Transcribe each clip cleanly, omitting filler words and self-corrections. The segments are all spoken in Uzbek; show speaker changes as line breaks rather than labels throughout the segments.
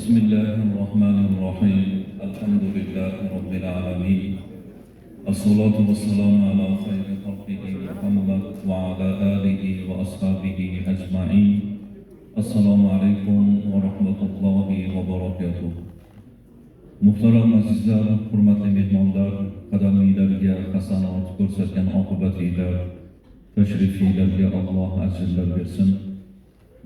بسم الله الرحمن الرحيم الحمد لله رب العالمين الصلاة والسلام على خير خلقه محمد وعلى آله وأصحابه أجمعين السلام عليكم ورحمة الله وبركاته Muhtaram azizlar, hurmatli mehmonlar, qadamiylarga hasanat ko'rsatgan oqibatlilar, tashriflilarga Alloh ajrlar bersin.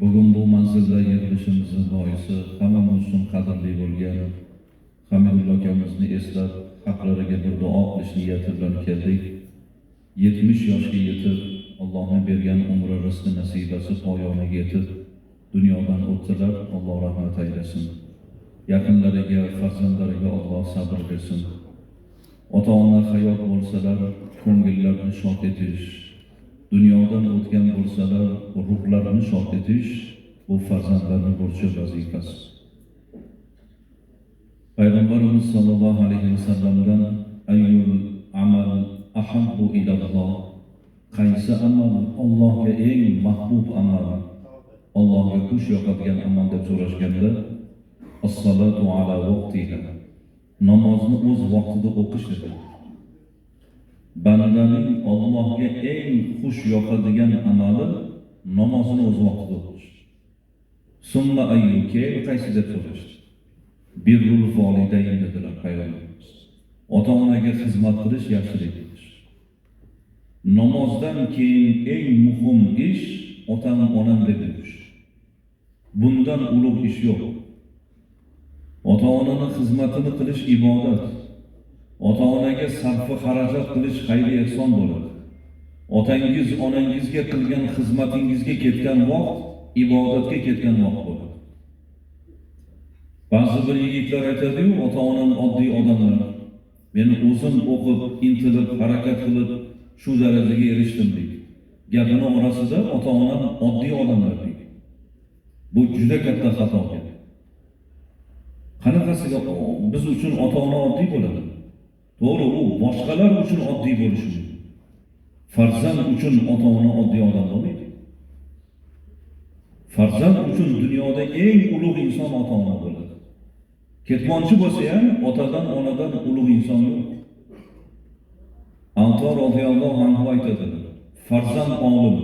Bugun bu manzilda yig'ilishimizning boisi hammamiz uchun qadrli bo'lgan Hamidullo akamizni eslab, haqlariga bir duo qilish niyati bilan keldik. 70 yoshga yetib, Allohning bergan umri rizqi nasibasi poyoniga yetib, dunyodan o'tdilar. Alloh rahmat aylasin. Yaqinlariga, farzandlariga Alloh sabr bersin. Ota-ona hayot bo'lsalar, ko'ngillarni shod etish, dunyodan o'tgan bo'lsalar, ruhlarini shod etish bu farzandlarning burchi, vazifasi. Payg'ambarimiz sollallohu alayhi vasallamdan ayyul amal ahabbu ilalloh, qaysi amal Allohga eng mahbub amal, Allohga xush yoqadigan amal deb so'rashganda as-salatu ala vaqtiha, namozni o'z vaqtida o'qish dedi. Bandaning Allohga eng xush yoqadigan amali namozni o'z vaqtida o'qish. Summa ayyuka, qaysi deb so'rashdi. Birrul volidayn dedilar Payg'ambarimiz. Ota-onaga xizmat qilish, yaxshilik qilish. Namozdan keyin eng muhim ish otam onam deb yurish. Bundan ulug' ish yo'q. Ota-onaning xizmatini qilish ibodat. Ota-onaga sarf xarajat qilish xayr ehson bo'ladi. Otangiz, onangizga qilgan xizmatingizga ketgan vaqt ibodatga ketgan vaqt bo'ladi. Ba'zi bir yigitlar aytadi-yu, ota-onam oddiy odamlar. Men o'zim o'qib, intilib, harakat qilib shu darajaga erishdim deydi. Gapini orasida ota-onam oddiy odamlar deydi. Bu juda katta xato. Qanaqasiga biz uchun ota-ona oddiy bo'ladi? To'g'ri, u boshqalar uchun oddiy bo'lishi mumkin. Farzand uchun ota-ona oddiy odam bo'lmaydi. Farzand uchun dunyoda eng ulug' inson ota-ona bo'ladi. Ketmonchi bo'lsa ham otadan, onadan ulug' inson yo'q. Antor roziyallohu anhu aytadi: farzand olim,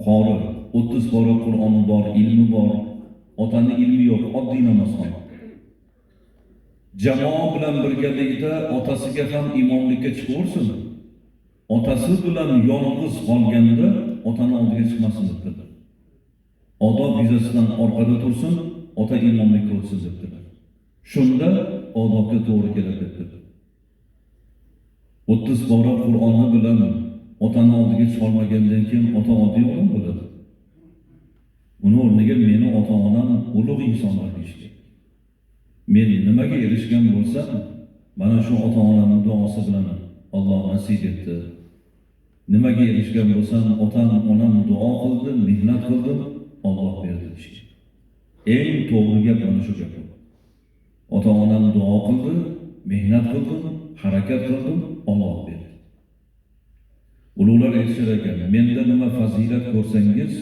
qori, 30 bora Qur'oni bor, ilmi bor, otaning ilmi yo'q, oddiy namozxon. Jamoa bilan birgalikda otasiga ham imomlikka chiqaversin. Otasi bilan yolg'iz qolganda otani oldiga chiqmasin dedilar. Odob yuzasidan orqada tursin, ota imomlikka o'tsin dedilar. Shunda odobga to'g'ri keladi dedilar. 30 bora Qur'oni bilan otani oldiga chiqolmagandan keyin ota oddiy odam bo'ladi. Uni o'rniga meni ota-onam ulug' insonlar deyishdi. Men nimaga erishgan bo'lsam, mana shu ota-onamning duosi bilan Alloh nasib etdi. Nimaga erishgan bo'lsam, otam, onam duo qildi, mehnat qildim, Alloh berdi deyishdi. Eng to'g'ri gap mana shu gap. Ota-onam duo qildi, mehnat qildim, harakat qildim, Alloh berdi. Ulug'lar aytishar ekan, menda nima fazilat ko'rsangiz,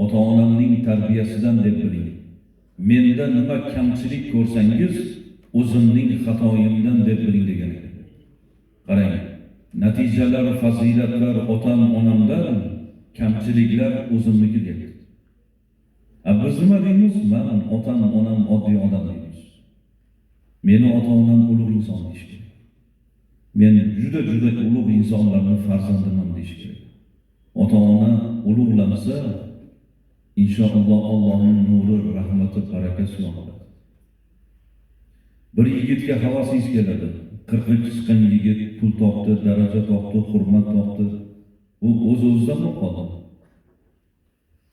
ota-onamning tarbiyasidan deb biling. Menda nima kamchilik ko'rsangiz, o'zimning xatoyimdan deb biling degan ekan. Qarang, natijalar, fazilatlar otam, onamdan, kamchiliklar o'zimniki dedi. Biz nima deymiz? Men otam, onam oddiy odam deymiz. Meni ota-onam ulug' inson deyish kerak. Men juda ulug' insonlarning farzandiman deyish kerak. Ota-ona ulug'lansa, inshaalloh Allohning nuri, rahmati, barakasi yog'adi. Bir yigitga havasingiz keladi. 40 ga chiqqan yigit pul topdi, daraja topdi, hurmat topdi. U o'z-o'zidan qoldi.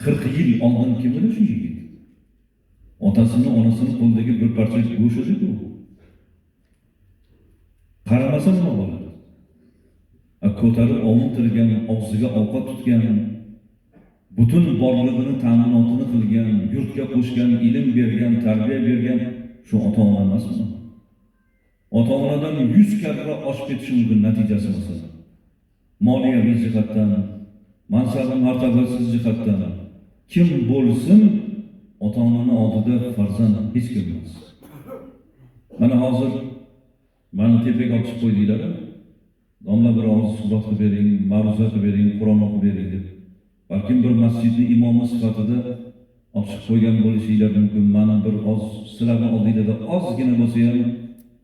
40 yil oldin kim edi shu yigit? Otasini, onasini qo'lidagi bir parcha go'sht edi u. Qaramasa nima bo'ladi? Ko'tarib ovuntirgan, og'ziga ovqat tutgan, butun borlig'ini ta'minotini qilgan, yurtga qo'shgan, ilm bergan, tarbiya bergan shu ota-ona emasmi? Ota-onadan 100 karra oshib ketishi mumkin natijasi masalan. Moliyaviy jihatdan, mansabi martabasiz jihatdan kim bo'lsin ota-onani oldida farzand hech kim emas. Mana hozir mani tepaga olib chiqib qo'ydinglar. Domla bir og'iz suhbat qilib bering, ma'ruza qilib bering, Qur'on o'qib bering deb. Balkim bir masjidning imomi sifatida olib chiqib qo'ygan bo'lishinglar mumkin. Mana bir oz sizlarning oldingizda ozgina bo'lsa ham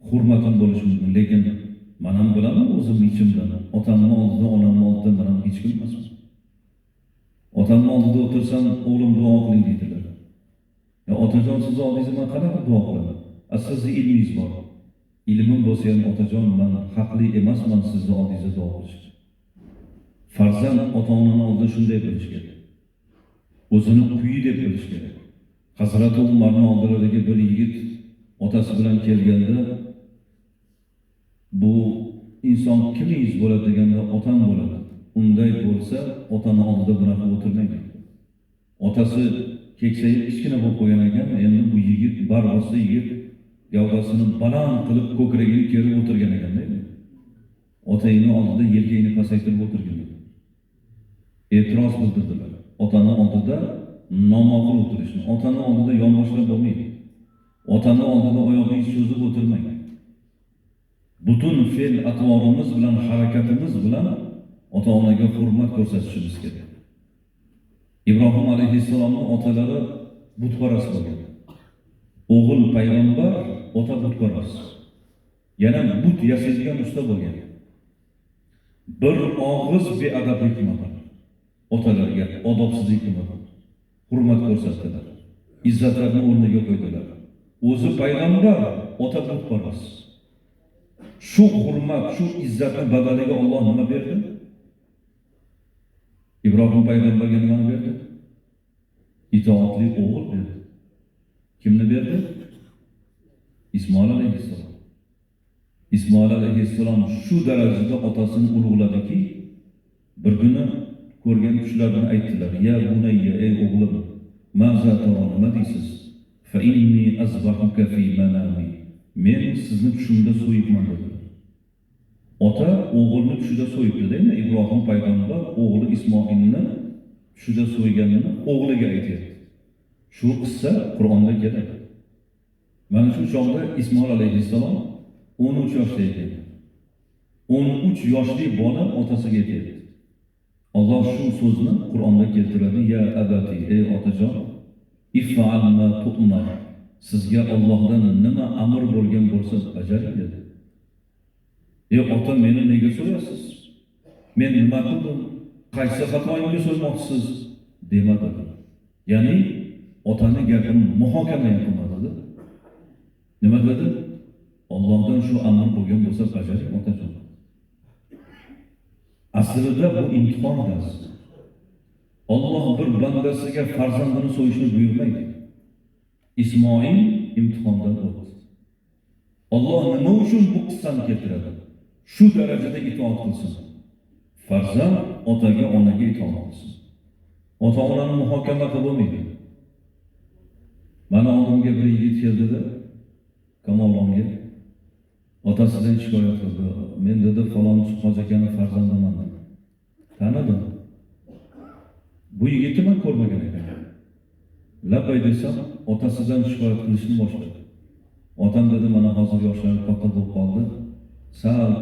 hurmatim bo'lishi mumkin. Lekin men ham bilaman o'zim ichimdan, otamning oldida, onamning oldida men ham hech kim emasman. Otamning oldida o'tirsam, o'g'lim duo qiling deydilar. Ya otajon siz oldingizda men qanaqa duo qilaman? Sizni ilmingiz bor. Ilmim bo'lsa ham otajon men haqli emasman sizni oldingizda duo qilishga. Farzand ota-onaning oldida shunday bo'lishi kerak. O'zini quyi deb bilish kerak. Hazrat Umarning oldilariga bir yigit otasi bilan kelganda, bu inson kimingiz bo'ladi deganda otam bo'ladi. Unday bo'lsa, otaning oldida bunaqa o'tirmaydi. Otasi keksayib kichkina bo'lib qo'ygan ekan, endi bu yigit barvasta yigit gavdasini baland qilib ko'kragini kerib o'tirgan ekan deydi. Otayning oldida yelkangni pasaytirib o'tirgan ekan. E'tiroz bildirdilar. Otaning oldida nomaqul o'tirishni, otaning oldida yonboshlab bo'lmaydi. Otaning oldida oyog'ingizni cho'zib o'tirmang. Butun fe'l atvorimiz bilan, harakatimiz bilan ota-onaga hurmat ko'rsatishimiz kerak. Ibrohim alayhissalomning otalari butparast bo'lgan. O'g'il payg'ambar, ota butparast. Yana but yasaydigan usta bo'lgan. Bir og'iz beadablik qilmagan. Otalarga odobsizlik qilmagan. Hurmat ko'rsatdilar. Izzatlarni o'rniga qo'ydilar. O'zi payg'ambar, ota butparast. Shu hurmat, shu izzatni badaliga Alloh nima berdi? Ibrohim payg'ambarga nima berdi? Itoatli o'g'il berdi. Kimni berdi? Ismoil alayhissalom. Ismoil alayhissalom shu darajada otasini ulug'ladiki, bir kuni ko'rgan tushlarni aytdilar. Ya bunayya, ey o'g'lim, maza tara, nima deysiz? Fa inni azbahuka fi manami. Men sizni tushimda so'yibman dedi. Ota o'g'ilni tushida so'yibdi deymi? Ibrohim payg'ambar o'g'li Ismoilni tushida so'yganini o'g'liga aytdi. Shu qissa Qur'onda keladi. Mana shu chog'da Ismoil alayhissalom 13 yoshda ekan. 13 yoshli bola otasiga aytdi. Alloh shu so'zni Qur'onda keltiradi. Ya abati, ey otajon, if'al ma tu'mar. Sizga Allohdan nima amr bo'lgan bo'lsa bajaring dedi. Ey ota, meni nega so'yasiz? Men nima qildim? Qaysi xatoyimga so'ymoqchisiz? Demadi. Ya'ni otaning gapini muhokama qilmadi. Nima dedi? Allohdan shu amr bo'lgan bo'lsa bajaring otajon. Aslida bu imtihon emas. Alloh bir bandasiga farzandini so'yishni buyurmaydi. Ismoil imtihondan o'tdi. Alloh nima uchun bu qissani keltiradi? Shu darajada itoat qilsin. Farzand otaga, onaga itoat qilsin. Ota-onani muhokama qilib bo'lmaydi. Mana oldimga bir yigit keldi-da, Kamolonga otasidan shikoyat qildi. Men dedi falon hoji akani farzandiman dedi. Tanidim. Bu yigitni men ko'rmagan ekan. Labbay desam, otasidan shikoyat qilishni boshladi. Otam dedi, mana hozir yoshlari katta bo'lib qoldi. Sal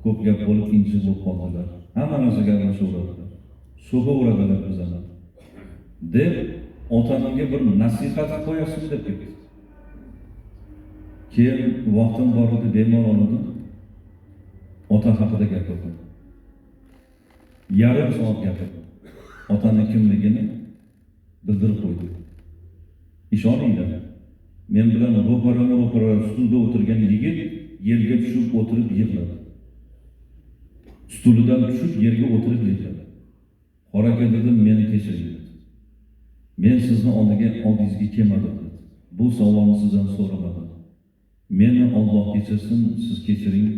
ko'p gap bo'lib injiq bo'lib qoldilar. Hammamizni gaplashaveradilar. So'g'averadilar bizlarni. Deb otamga bir nasihat qo'yasin deb ketdi. Keyin vaqtim bor edi, bemalol oldim. Ota haqida gapirdim. Yarim soat gapirdim. Otaning kimligini bildirib qo'ydim. Ishoninglar, men bilan ro'para stulda o'tirgan yigit yerga tushib o'tirib yig'ladi. Stulidan tushib yerga o'tirib yig'ladi. Qoraka dedim, meni kechiring. Men sizni oldingizga kelmadim. Bu savolni sizdan so'ramadim. Meni Alloh kechirsin, siz kechiring.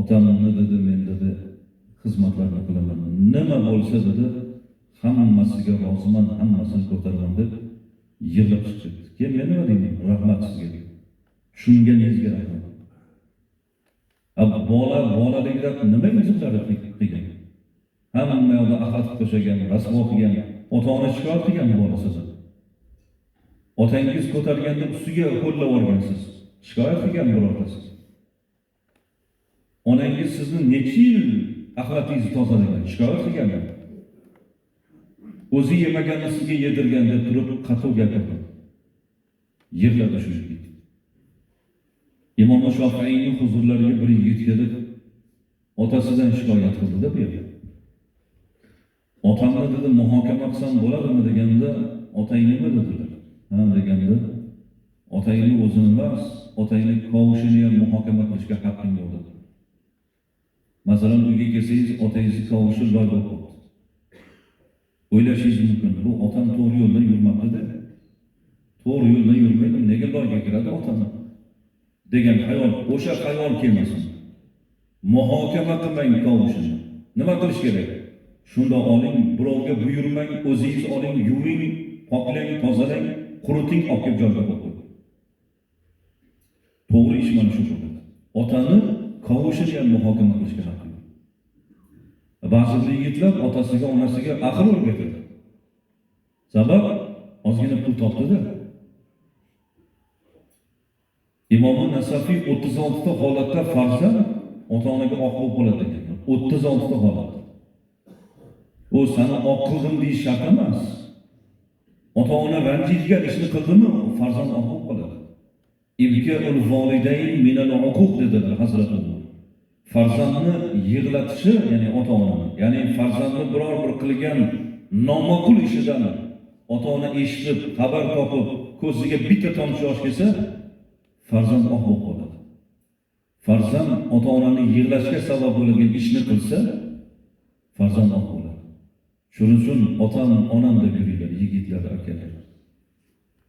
Otamni dedi, men dedi xizmatlarni qilaman. Nima bo'lsa dedi, hammasiga roziman, hammasini ko'taraman deb yig'lab chiqdi. Keyin men nima deyman? Rahmat sizga. Tushunganingizga rahmat. Bolalikda nima injiqlar qilgan? Hamma yoqda ahad tashagan, rasvo qilgan, ota-ona shikoyat qilgan bolasidan. Otangiz ko'targanda ustiga qo'llab olgansiz. Shikoyat qilgan birortasi. Onangiz sizni necha yil axlatingizni tozalagan, shikoyat qilganmi? O'zi yemaganni sizga yedirganda turib qattiq gapirdi. Yig'ladi shu yigit. Imom Shofiyning huzurlariga bir yigit kelib, otasidan shikoyat qildi-da bu yerda. Otamni dedi muhokama qilsam bo'ladimi deganda, otang nima dedilar? Ha deganda, otangni o'zini emas, otangni qovushini ham muhokama qilishga haqqing yo'q dedi. Masalan, uyga kelsangiz, otangizni qovushi loy bo'lib qoldi. O'ylashingiz mumkin, bu otam to'g'ri yo'ldan yurmabdi-da. To'g'ri yo'ldan yurmaydi, nega loyga kiradi otam? Degan xayol, o'sha xayol kelmasin. Muhokama qilmang qovushini. Nima qilish kerak? Shunda oling, birovga buyurmang, o'zingiz oling, yuving, poklang, tozalang, quriting, olib kelib joyga qo'ying. To'g'ri ish mana shu bo'ladi. Otani qovushini ham muhokama qilishga haqqi yo'q. Ba'zi yigitlar otasiga, onasiga aql o'rgatadi. Sabab ozgina pul topdi-da. Imom Nasafiy 36 ta holatda farzand ota-onaga oq bo'lib qoladi degan. 36 ta holat. O sana oq qildim deyish shart emas. Ota-ona ranjitgan ishni qildimi, farzand oq bo'lib qoladi. Ibka'ul validayn minal uquq dedilar Hazrat Umar. Farzandni yig'latishi, ya'ni ota-onani, ya'ni farzandni biror bir qilgan noma'qul ishidan ota-ona eshitib, xabar topib, ko'ziga bitta tomchi yosh kelsa, farzand oq bo'lib qoladi. Farzand ota-onani yig'lashga sabab bo'lgan ishni qilsa, farzand oq bo'ladi. Shuning uchun otam, onam deb yuringlar, yigitlar, akalar.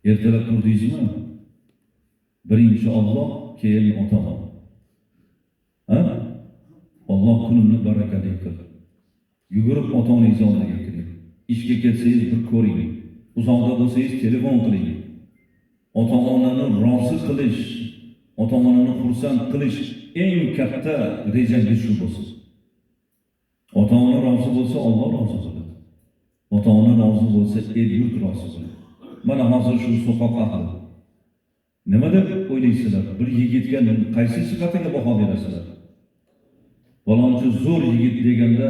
Ertalab turdingizmi? Birinchi Alloh, keyin ota-ona. Ha? Alloh kunimni barakali qil. Yugurib ota-onangiz oldiga kiring. Ishga ketsangiz bir ko'ring. Uzoqda bo'lsangiz telefon qiling. Ota-onani rozi qilish, ota-onani xursand qilish eng katta rejangiz shu bo'lsin. Ota-ona rozi bo'lsa, Alloh rozi bo'ladi. Ota-ona rozi bo'lsa, el-yurt rozi bo'ladi. Mana hozir shu so'qoq ahli. Nima deb o'ylaysizlar? Bir yigitga qaysi sifatiga baho berasizlar? Balonchi zo'r yigit deganda,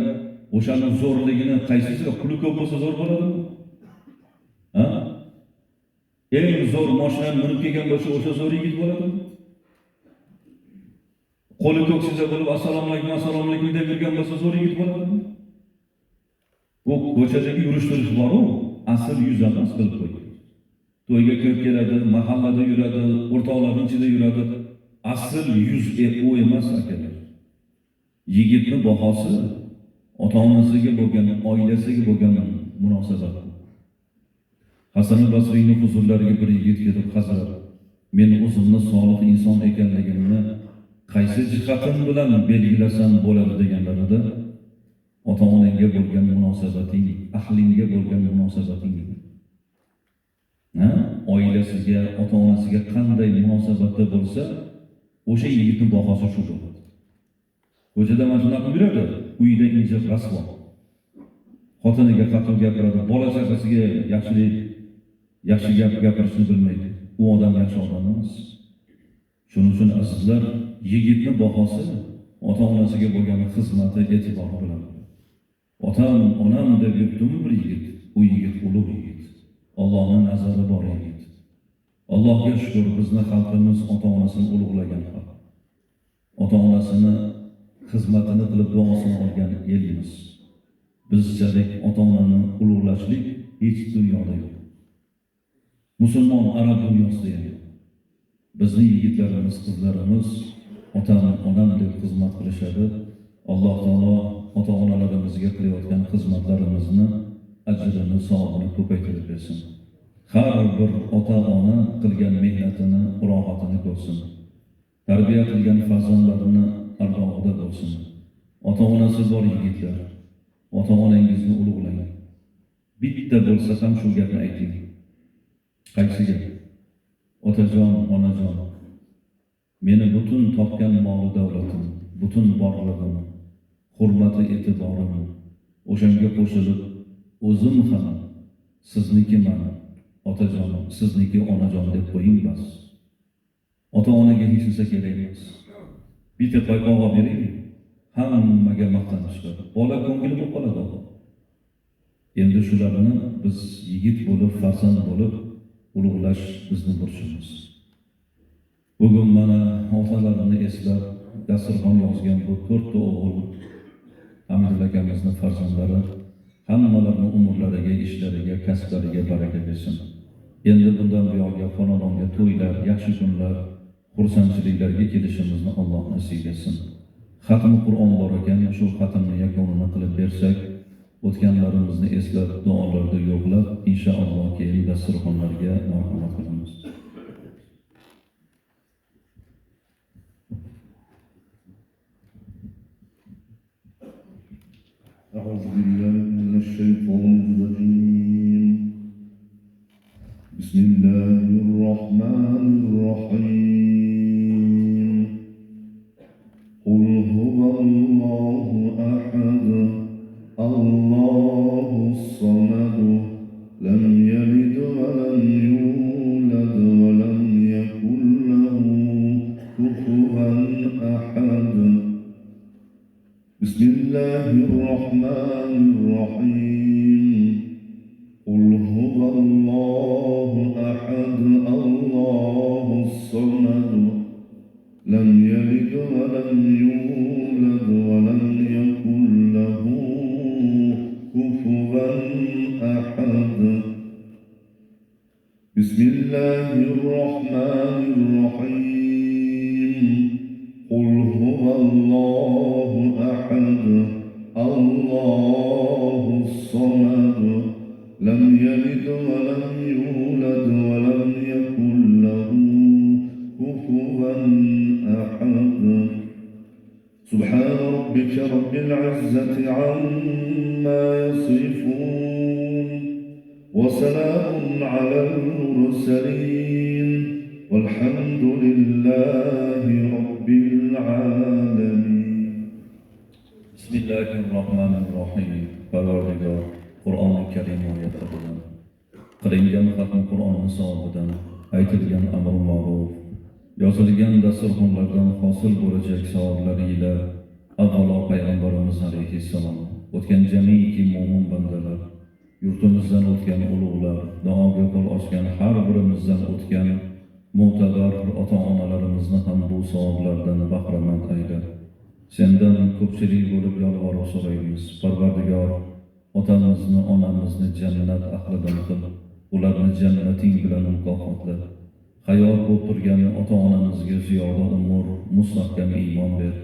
o'shaning zo'rligini qaysisiga puli ko'p bo'lsa zo'r bo'ladimi? Ha? Eng zo'r mashina minib kelgan bo'lsa, o'sha zo'r yigit bo'ladimi? Qo'li ko'ksida bo'lib, assalomu alaykum deb yurgan bo'lsa, zo'r yigit bo'ladimi? Bu ko'chadagi yurish-turish bor-ku, asl yuz emas, bilib qo'ying. To'yga kirib keladi, mahallada yuradi, o'rtoqlarning ichida yuradi. Asl yuz u emas akalar. Yigitning bahosi ota-onasiga bo'lgan, oilasiga bo'lgan munosabat. Hasan al-Basriyning huzurlariga bir yigit kelib, "Hazrat, men o'zimni solih inson ekanligimni qaysi jihatim bilan belgilasam bo'ladi?" deganlarida, ota-onangga bo'lgan munosabating, ahlingga bo'lgan munosabating. Oilasiga, ota-onasiga qanday munosabatda bo'lsa, o'sha yigitning bahosi shu bo'ladi. Ko'chada mana shunaqa yuradi, uyida injiq rasvo. Xotiniga qattiq gapiradi, bola chaqasiga yaxshi gap gapirishni bilmaydi. U odam yaxshi odam emas. Shuning uchun azizlar, yigitning bahosi ota-onasiga bo'lgan xizmati, e'tibori bilan. Otam, onam deb yurdim bir yigit. U yigit ulug' yigit. Allohning nazari bor yigit. Allohga shukr, bizni xalqimiz ota-onasini ulug'lagan xalq. Ota-onasini xizmatini qilib duosini olgan elimiz. Bizchalik ota-onani ulug'lashlik hech dunyoda yo'q. Musulmon arab dunyosida ham yo'q. Bizning yigitlarimiz, qizlarimiz otam, onam deb xizmat qilishadi. Alloh taolo ota-onalarimizga qilayotgan xizmatlarimizni ajrini, savobini ko'paytirib bersin. Har bir ota-ona qilgan mehnatini, rohatini ko'rsin. Tarbiya qilgan farzandlarini ardoqida bo'lsin. Ota-onasi bor yigitlar, ota-onangizni ulug'lang. Bitta bo'lsa ham shu gapni ayting. Qaysi gap? Otajon, onajon, meni butun topgan mol davlatim, butun borlig'im, hurmati, e'tiborim o'shanga qo'shilib, o'zim ham siznikiman. otajon, sizniki onajon deb qo'ying bas. Ota-onaga hech narsa kerak emas. Bitta paypoq olib bering, hammaga maqtanish qiladi. Bola ko'ngli bo'lib qoladi. Endi shularni biz yigit bo'lib, farzand bo'lib ulug'lash bizni burchimiz. Bugun mana otalarini eslab dasturxon yozgan bu 4 ta o'g'il Hamidullo akamizning farzandlari hammalarining umrlariga, ishlariga, kasblariga baraka bersin. Endi bundan buyog'iga xonadonga to'ylar, yaxshi kunlar, xursandchiliklarga kelishimizni Alloh nasib etsin. Xatmi Qur'on bor ekan, shu xatmni yakunini qilib bersak, o'tganlarimizni eslab, duolarda yo'qlab, inshaalloh keyin dasturxonlarga marhamat qilamiz.
أعوذ بالله من الشيطان الرجيم. بسم الله الرحمن الرحيم. قل هو الله أحد الله الصمد لم يلد ولم يولد ولم يكن له كفوا أحد. بسم الله الرحمن الرحيم. قل هو الله أحد الله الصمد لم يلد ولم يولد ولم يكن له كفوا أحد. بسم الله الرحمن الرحيم. قل هو الله أحد الله الصمد لم يلد ولم يولد ولم يكن له كفوا أحد. سبحان ربك رب العزة عما يصفون وسلام على المرسلين والحمد لله رب العالمين.
بسم الله الرحمن الرحيم. Parvardigor Qur'oni Karim oyatidan, qilingan xatmi Qur'onning savobidan, aytilgan amr ma'ruf, yozilgan dasturxonlardan hosil bo'lajak savoblar ila avvalo payg'ambarimiz alayhissalom, o'tgan jamiki mo'min bandalar, yurtimizdan o'tgan ulug'lar, duoga qo'l ochgan har birimizdan o'tgan mo'tabar ota-onalarimizni ham bu savoblardan bahramand ayla. Sendan ko'pchilik bo'lib yolvorib so'raymiz. Parvardigor, otamizni, onamizni jannat ahlidan qil. Ularni jannating bilan mukofotla. Hayot bo'lib turgan ota-onamizga ziyoda umr, mustahkam iymon ber.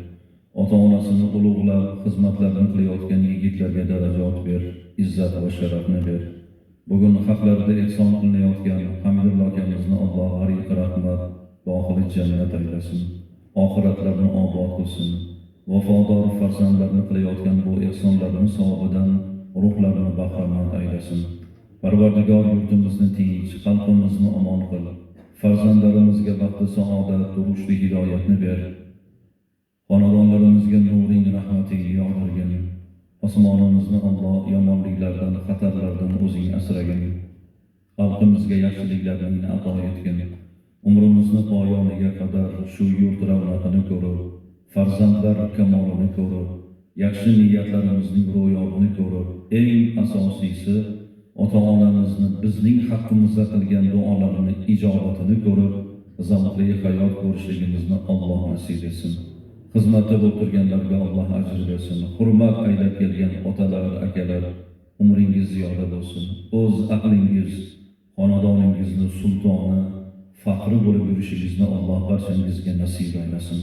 Ota-onasini ulug'lab, xizmatlarni qilayotgan yigitlarga darajat ber, izzat va sharafni ber. Bugun haqlarida ehson qilinayotgan Hamidullo akamizni Alloh g'ariq rahmat, dohili jannat aylasin. Oxiratlarni obod qilsin. Vafodor farzandlarni qilayotgan bu ehsonlarning savobidan ruhlarini bahramand aylasin. Parvardigor, yurtimizni tinch, xalqimizni omon qil. Farzandlarimizga baxti, saodat, rushdi, hidoyatni ber. Xonadonlarimizga nuring, rahmating yog'dirgin. Osmonimizni Alloh yomonliklardan, xatarlardan o'zing asragin. Xalqimizga yaxshiliklarni ato etgin. Umrimizni poyoniga qadar shu yurt ravnaqini ko'rib, farzandlar kamolini ko'rib, yaxshi niyatlarimizning ro'yobini ko'rib, eng asosiysi ota-onamizni bizning haqqimizda qilgan duolarini ijobatini ko'rib, zavqli hayot ko'rishligimizni Alloh nasib etsin. Xizmatda bo'lib turganlarga Alloh ajr bersin. Hurmat aylab kelgan otalar, akalar, umringiz ziyoda bo'lsin. O'z aqlingiz, xonadoningizni sultoni, faxri bo'lib yurishingizni Alloh barchangizga nasib aylasin.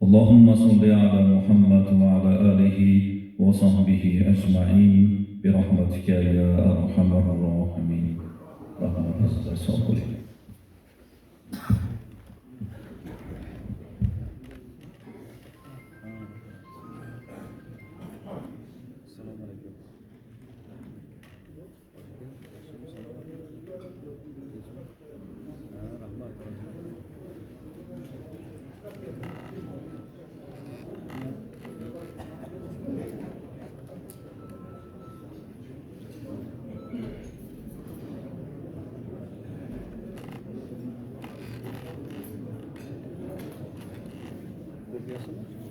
Allahumma salli ala Muhammad va ala alihi va sahbihi ajma'in bi rahmatika ya arhamar rohimin. Rahmatingizni so'rayman.
দিয়েছিল